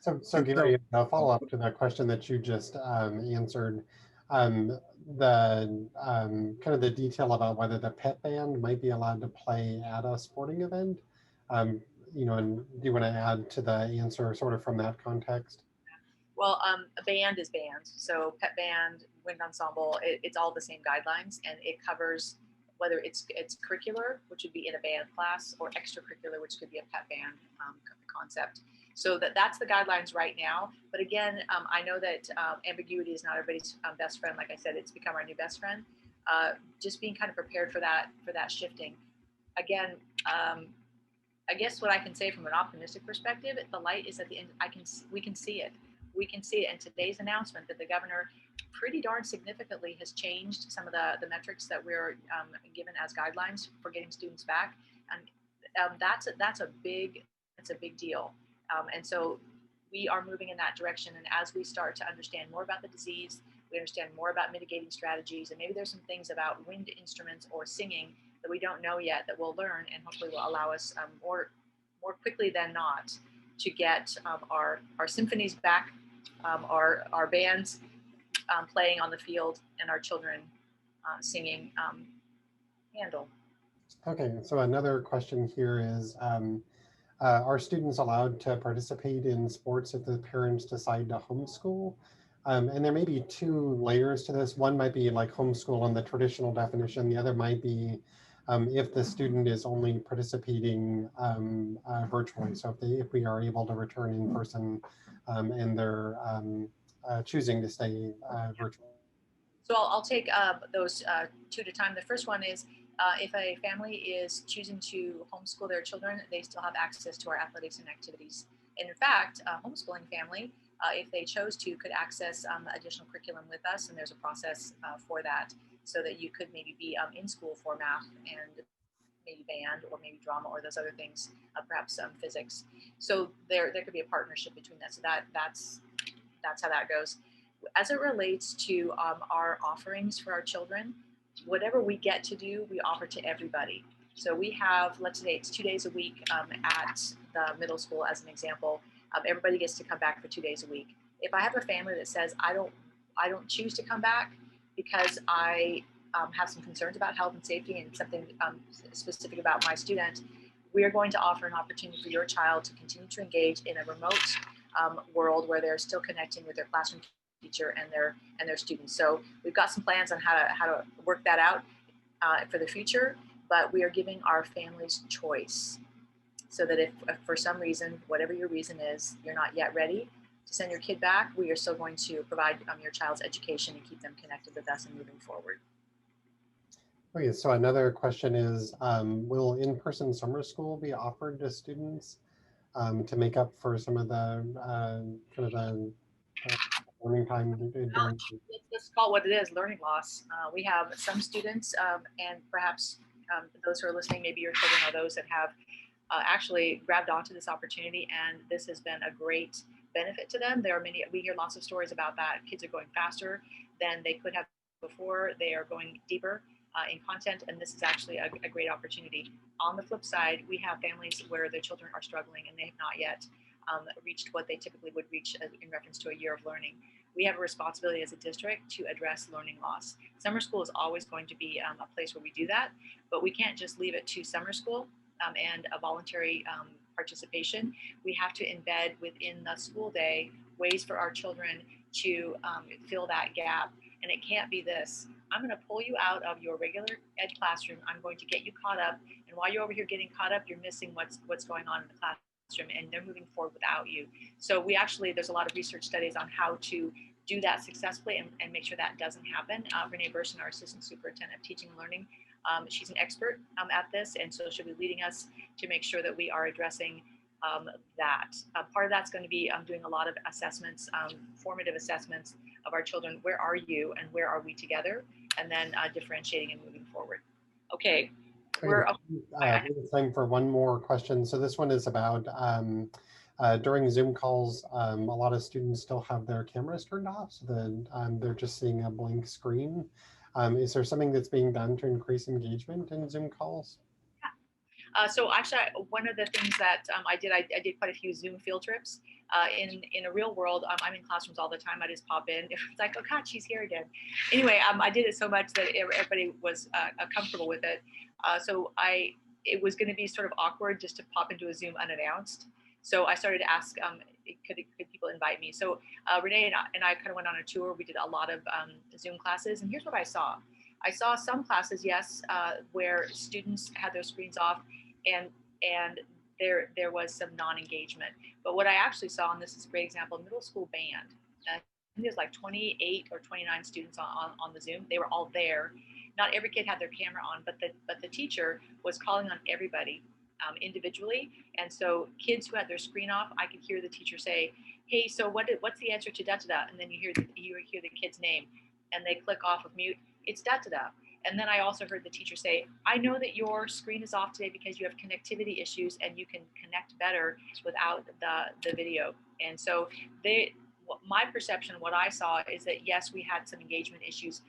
So Gary, a follow up to that question that you just answered. The kind of the detail about whether the pet band might be allowed to play at a sporting event. And do you want to add to the answer sort of from that context? Well, a band is band. So pet band, wind ensemble, it's all the same guidelines, and it covers whether it's curricular, which would be in a band class, or extracurricular, which could be a pet band concept. So that's the guidelines right now. But again, I know that ambiguity is not everybody's best friend. Like I said, it's become our new best friend. Just being kind of prepared for that shifting. Again, I guess what I can say from an optimistic perspective, the light is at the end. We can see it. We can see it. And today's announcement that the governor pretty darn significantly has changed some of the metrics that we're given as guidelines for getting students back, and that's a big deal. And so we are moving in that direction. And as we start to understand more about the disease, we understand more about mitigating strategies, and maybe there's some things about wind instruments or singing that we don't know yet that we'll learn, and hopefully will allow us more quickly than not to get our symphonies back, our bands playing on the field, and our children singing Handel. Okay, so another question here is, are students allowed to participate in sports if the parents decide to homeschool? And there may be two layers to this. One might be like homeschool in the traditional definition. The other might be if the student is only participating virtually. So if we are able to return in person and they're choosing to stay virtual. So I'll take those two at a time. The first one is if a family is choosing to homeschool their children, they still have access to our athletics and activities. And in fact, a homeschooling family, if they chose to, could access additional curriculum with us, and there's a process for that, so that you could maybe be in school for math and maybe band or maybe drama or those other things, perhaps physics. So there could be a partnership between that. So that's how that goes. As it relates to our offerings for our children, whatever we get to do, we offer to everybody. So we have, let's say it's 2 days a week at the middle school, as an example. Everybody gets to come back for 2 days a week. If I have a family that says, I don't choose to come back because I have some concerns about health and safety and something specific about my student, we are going to offer an opportunity for your child to continue to engage in a remote world where they're still connecting with their classroom teacher and their students. So we've got some plans on how to work that out for the future, but we are giving our families choice, so that if for some reason, whatever your reason is, you're not yet ready to send your kid back, we are still going to provide your child's education and keep them connected with us and moving forward. Okay, so another question is, will in-person summer school be offered to students to make up for some of the kind of the learning time during? Let's call it what it is, learning loss. We have some students, and perhaps those who are listening, maybe your children are those that have actually grabbed onto this opportunity, and this has been a great benefit to them. There are many, we hear lots of stories about that. Kids are going faster than they could have before. They are going deeper in content, and this is actually a great opportunity. On the flip side, we have families where their children are struggling and they have not yet reached what they typically would reach in reference to a year of learning. We have a responsibility as a district to address learning loss. Summer school is always going to be a place where we do that, but we can't just leave it to summer school and a voluntary participation. We have to embed within the school day ways for our children to fill that gap. And it can't be this: I'm going to pull you out of your regular ed classroom. I'm going to get you caught up. And while you're over here getting caught up, you're missing what's going on in the classroom, and they're moving forward without you. So there's a lot of research studies on how to do that successfully and make sure that doesn't happen. Renee Burson, our assistant superintendent of teaching and learning, she's an expert at this, and so she'll be leading us to make sure that we are addressing that. Part of that's going to be doing a lot of assessments, formative assessments of our children. Where are you and where are we together? And then differentiating and moving forward. Okay. We have time for one more question. So this one is about during Zoom calls, a lot of students still have their cameras turned off, so that they're just seeing a blank screen. Is there something that's being done to increase engagement in Zoom calls? So actually, one of the things that I did quite a few Zoom field trips. In a real world, I'm in classrooms all the time. I just pop in. It's like, oh God, she's here again. Anyway, I did it so much that everybody was comfortable with it. It was going to be sort of awkward just to pop into a Zoom unannounced. So I started to ask, could people invite me? So Renee and I kind of went on a tour. We did a lot of Zoom classes, and here's what I saw. I saw some classes, yes, where students had their screens off, and there was some non-engagement. But what I actually saw, and this is a great example, middle school band. There's like 28 or 29 students on the Zoom. They were all there. Not every kid had their camera on, but the teacher was calling on everybody individually. And so kids who had their screen off, I could hear the teacher say, "Hey, so what's the answer to da da da?" And then you hear the kid's name, and they click off of mute. It's da da da. And then I also heard the teacher say, I know that your screen is off today because you have connectivity issues and you can connect better without the video. And so my perception, what I saw is that yes, we had some engagement issues,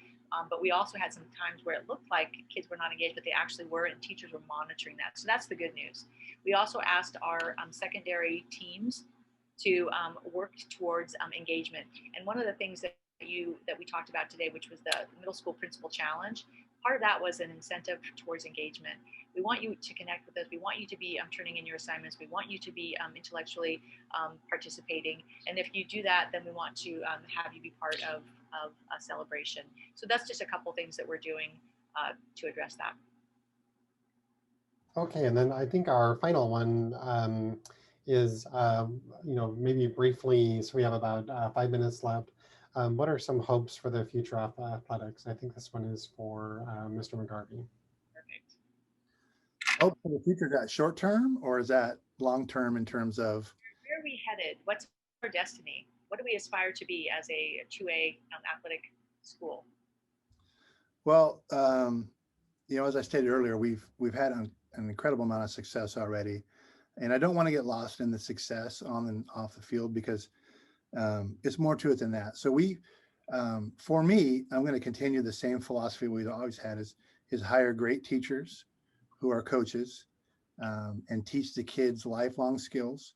but we also had some times where it looked like kids were not engaged, but they actually were, and teachers were monitoring that. So that's the good news. We also asked our secondary teams to work towards engagement. And one of the things that we talked about today, which was the middle school principal challenge, part of that was an incentive towards engagement. We want you to connect with us. We want you to be turning in your assignments. We want you to be intellectually participating. And if you do that, then we want to have you be part of a celebration. So that's just a couple things that we're doing to address that. Okay, and then I think our final one is, maybe briefly, so we have about 5 minutes left. What are some hopes for the future of athletics? I think this one is for Mr. McGarvie. Perfect. Oh, for the future, is that short term or is that long term in terms of? Where are we headed? What's our destiny? What do we aspire to be as a 2A athletic school? Well, as I stated earlier, we've had an incredible amount of success already, and I don't want to get lost in the success on and off the field because it's more to it than that. So for me, I'm going to continue the same philosophy we've always had: is hire great teachers who are coaches and teach the kids lifelong skills.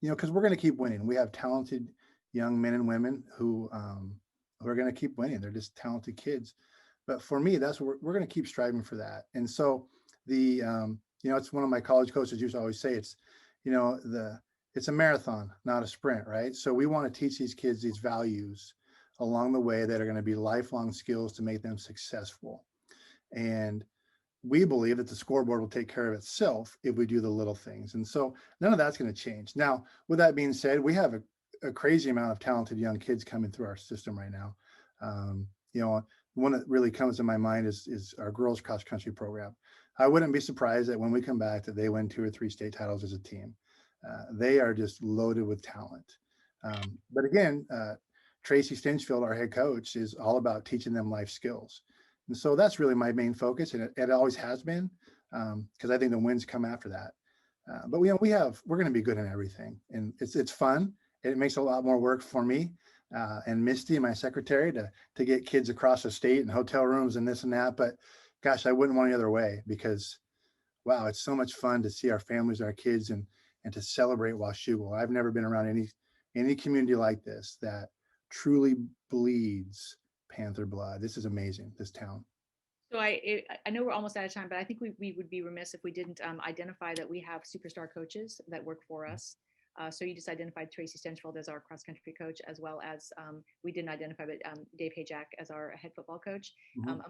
Because we're going to keep winning. We have talented young men and women who are going to keep winning. They're just talented kids. But for me, that's what we're going to keep striving for that. And so it's one of my college coaches used to always say, it's a marathon, not a sprint, right? So we want to teach these kids these values along the way that are going to be lifelong skills to make them successful. And we believe that the scoreboard will take care of itself if we do the little things. And so none of that's going to change. Now, with that being said, we have a crazy amount of talented young kids coming through our system right now. One that really comes to my mind is our girls cross country program. I wouldn't be surprised that when we come back that they win 2 or 3 state titles as a team. They are just loaded with talent. But again, Tracy Stinchfield, our head coach, is all about teaching them life skills. And so that's really my main focus, and it always has been, because I think the wins come after that. But we're going to be good in everything, and it's fun. It makes a lot more work for me and Misty, my secretary, to get kids across the state and hotel rooms and this and that. But gosh, I wouldn't want any other way, because wow, it's so much fun to see our families, our kids, and to celebrate Washougal. I've never been around any community like this that truly bleeds Panther blood. This is amazing, this town. So I know we're almost out of time, but I think we would be remiss if we didn't identify that we have superstar coaches that work for us. So you just identified Tracy Stenchfield as our cross country coach, as well as we didn't identify, but Dave Hayjack as our head football coach, among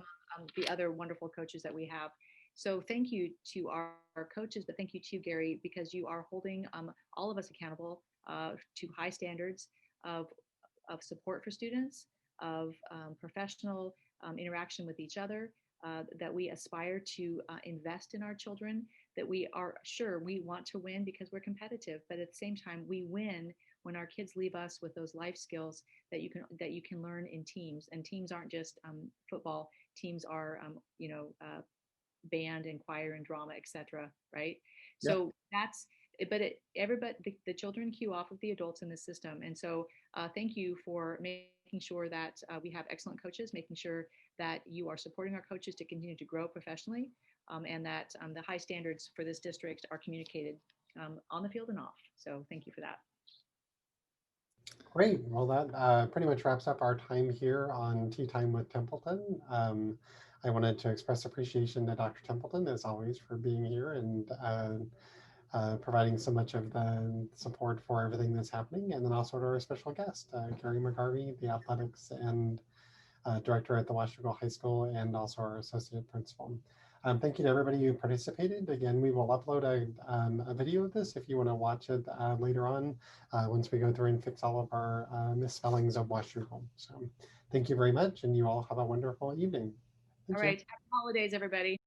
the other wonderful coaches that we have. So thank you to our coaches, but thank you to Gary, because you are holding all of us accountable to high standards of support for students, of professional interaction with each other, that we aspire to invest in our children, that we are sure we want to win because we're competitive, but at the same time we win when our kids leave us with those life skills that you can learn in teams. And teams aren't just football. Teams are band and choir and drama, etc. Right? Yep. So that's. But everybody, the children cue off of the adults in the system. And so thank you for making sure that we have excellent coaches, making sure that you are supporting our coaches to continue to grow professionally, and that the high standards for this district are communicated on the field and off. So thank you for that. Great. Well, that pretty much wraps up our time here on Tea Time with Templeton. I wanted to express appreciation to Dr. Templeton, as always, for being here and providing so much of the support for everything that's happening. And then also to our special guest, Gary McGarvie, the athletics and director at the Washougal High School, and also our associate principal. Thank you to everybody who participated. Again, we will upload a video of this if you want to watch it later on, once we go through and fix all of our misspellings of Washougal. So thank you very much, and you all have a wonderful evening. All right. Happy holidays, everybody.